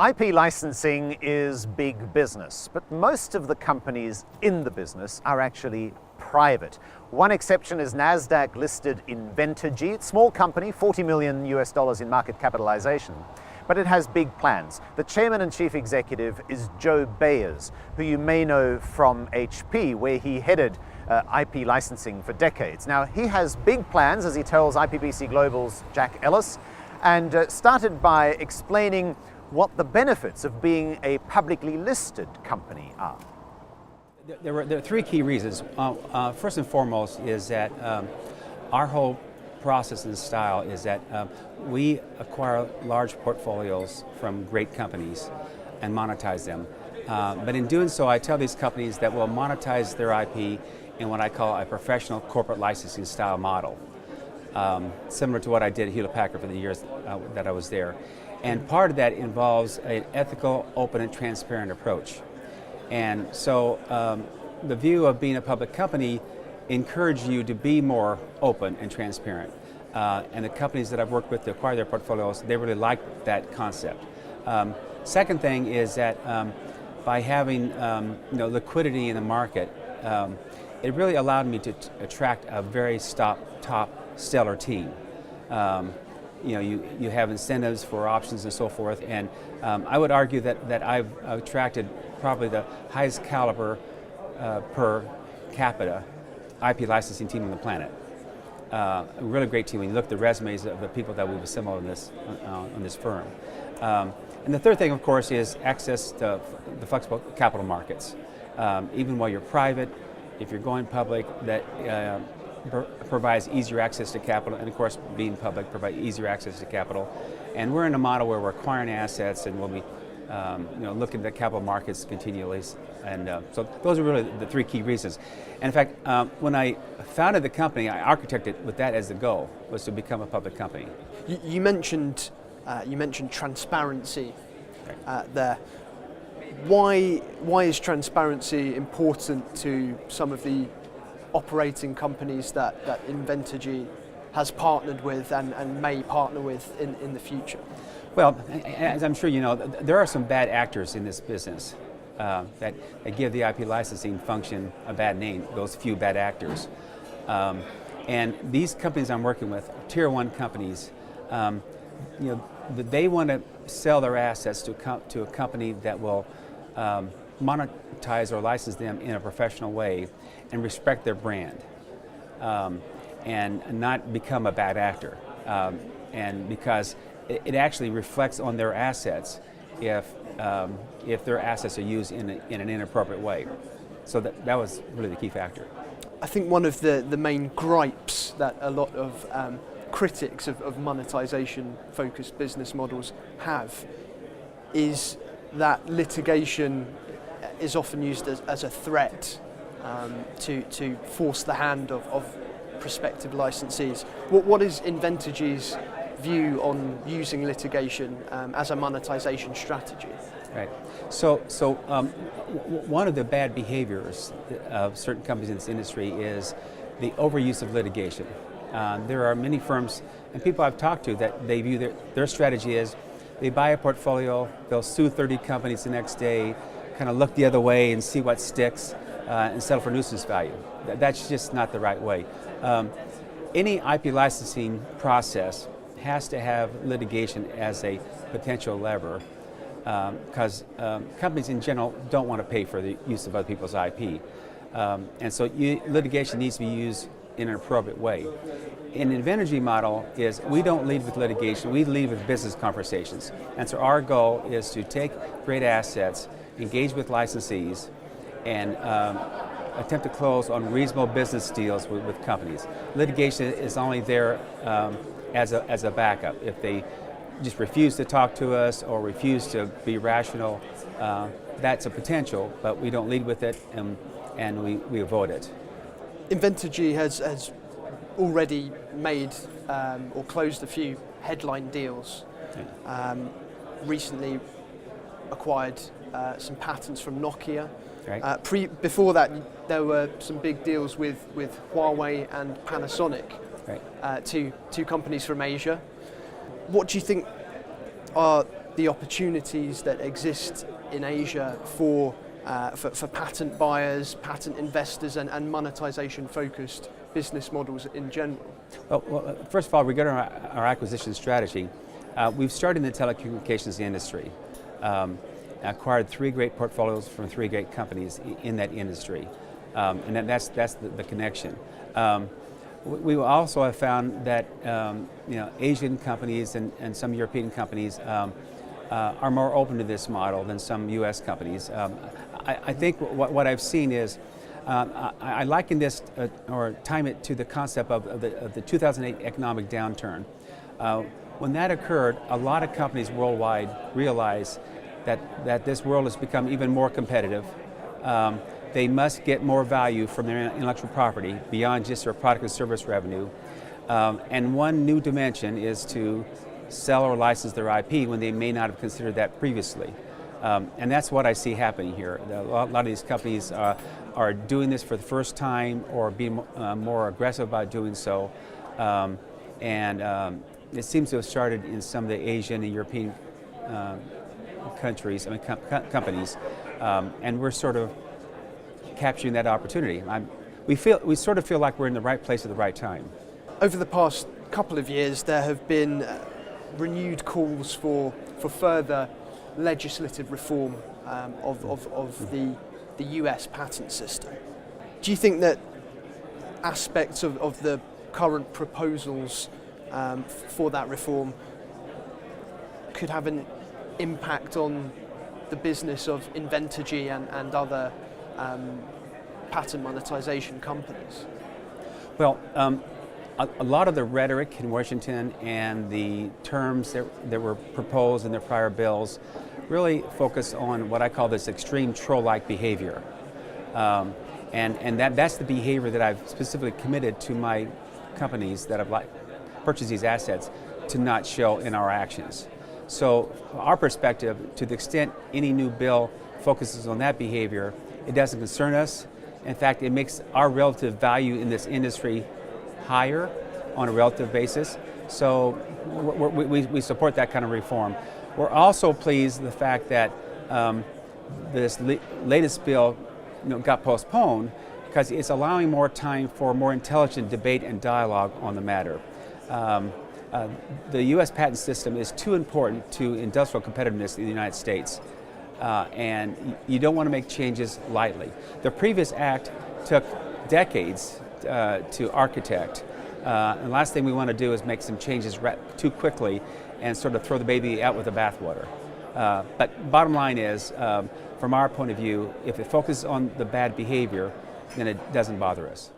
IP licensing is big business, but most of the companies in the business are actually private. One exception is NASDAQ listed Inventergy. It's a small company, $40 million in market capitalization, but it has big plans. The chairman and chief executive is Joe Beyers, who you may know from HP, where he headed IP licensing for decades. Now, he has big plans, as he tells IPBC Global's Jack Ellis, and started by explaining what the benefits of being a publicly listed company are. There are three key reasons. First and foremost is that our whole process and style is that we acquire large portfolios from great companies and monetize them. But in doing so, I tell these companies that we'll monetize their IP in what I call a professional corporate licensing style model, similar to what I did at Hewlett-Packard for the years that I was there. And part of that involves an ethical, open, and transparent approach. And so the view of being a public company encourages you to be more open and transparent. And the companies that I've worked with to acquire their portfolios, they really like that concept. Second thing is that by having liquidity in the market, it really allowed me to attract a very top stellar team. You have incentives for options and so forth, and I would argue that I've attracted probably the highest caliber per capita IP licensing team on the planet. A really great team when you look at the resumes of the people that we've assembled in this firm. And the third thing, of course, is access to the flexible capital markets. Even while you're private, if you're going public, that provides easier access to capital, and of course being public provides easier access to capital. And we're in a model where we're acquiring assets and we'll be look at the capital markets continually. And so those are really the three key reasons. And in fact, when I founded the company, I architected with that as the goal, was to become a public company. You mentioned transparency there. Why is transparency important to some of the operating companies that Inventergy has partnered with and may partner with in the future? Well, as I'm sure you know, there are some bad actors in this business that give the IP licensing function a bad name, those few bad actors. And these companies I'm working with, tier one companies, they want to sell their assets to a company that will monetize or license them in a professional way and respect their brand and not become a bad actor. And because it actually reflects on their assets if their assets are used in an inappropriate way. So that was really the key factor. I think one of the main gripes that a lot of critics of monetization-focused business models have is that litigation is often used as a threat to force the hand of prospective licensees. What is Inventergy's view on using litigation as a monetization strategy? Right. So one of the bad behaviors of certain companies in this industry is the overuse of litigation. There are many firms and people I've talked to that they view their strategy is they buy a portfolio, they'll sue 30 companies the next day, kind of look the other way and see what sticks and settle for nuisance value. That's just not the right way. Any IP licensing process has to have litigation as a potential lever because companies in general don't want to pay for the use of other people's IP. And so litigation needs to be used in an appropriate way. In the Inventergy model is we don't lead with litigation, we lead with business conversations. And so our goal is to take great assets, engage with licensees, and attempt to close on reasonable business deals with companies. Litigation is only there as a backup. If they just refuse to talk to us or refuse to be rational, that's a potential, but we don't lead with it and we avoid it. Inventergy has already made or closed a few headline deals. Recently acquired some patents from Nokia. Right. Before that, there were some big deals with Huawei and Panasonic, right. Two companies from Asia. What do you think are the opportunities that exist in Asia for patent buyers, patent investors, and monetization-focused business models in general? Well, first of all, regarding our acquisition strategy, we've started in the telecommunications industry. Acquired 3 great portfolios from 3 great companies in that industry, and that's the connection. We also have found that Asian companies and some European companies are more open to this model than some U.S. companies. I think what I've seen is I liken this or time it to the concept of the 2008 economic downturn. When that occurred, a lot of companies worldwide realized that this world has become even more competitive. They must get more value from their intellectual property beyond just their product and service revenue. And one new dimension is to sell or license their IP when they may not have considered that previously. And that's what I see happening here. A lot of these companies are doing this for the first time or being more aggressive about doing so. And it seems to have started in some of the Asian and European countries, companies, and we're sort of capturing that opportunity. We sort of feel like we're in the right place at the right time. Over the past couple of years, there have been renewed calls for further legislative reform of the US patent system. Do you think that aspects of the current proposals for that reform could have an impact on the business of Inventergy and other patent monetization companies? Well, a lot of the rhetoric in Washington and the terms that were proposed in their prior bills really focus on what I call this extreme troll-like behavior. And that's the behavior that I've specifically committed to my companies that have purchased these assets to not show in our actions. So from our perspective, to the extent any new bill focuses on that behavior, it doesn't concern us. In fact, it makes our relative value in this industry higher on a relative basis. So we support that kind of reform. We're also pleased with the fact that this latest bill got postponed because it's allowing more time for more intelligent debate and dialogue on the matter. The U.S. patent system is too important to industrial competitiveness in the United States, and you don't want to make changes lightly. The previous act took decades to architect. And the last thing we want to do is make some changes too quickly and sort of throw the baby out with the bathwater. But bottom line is, from our point of view, if it focuses on the bad behavior, then it doesn't bother us.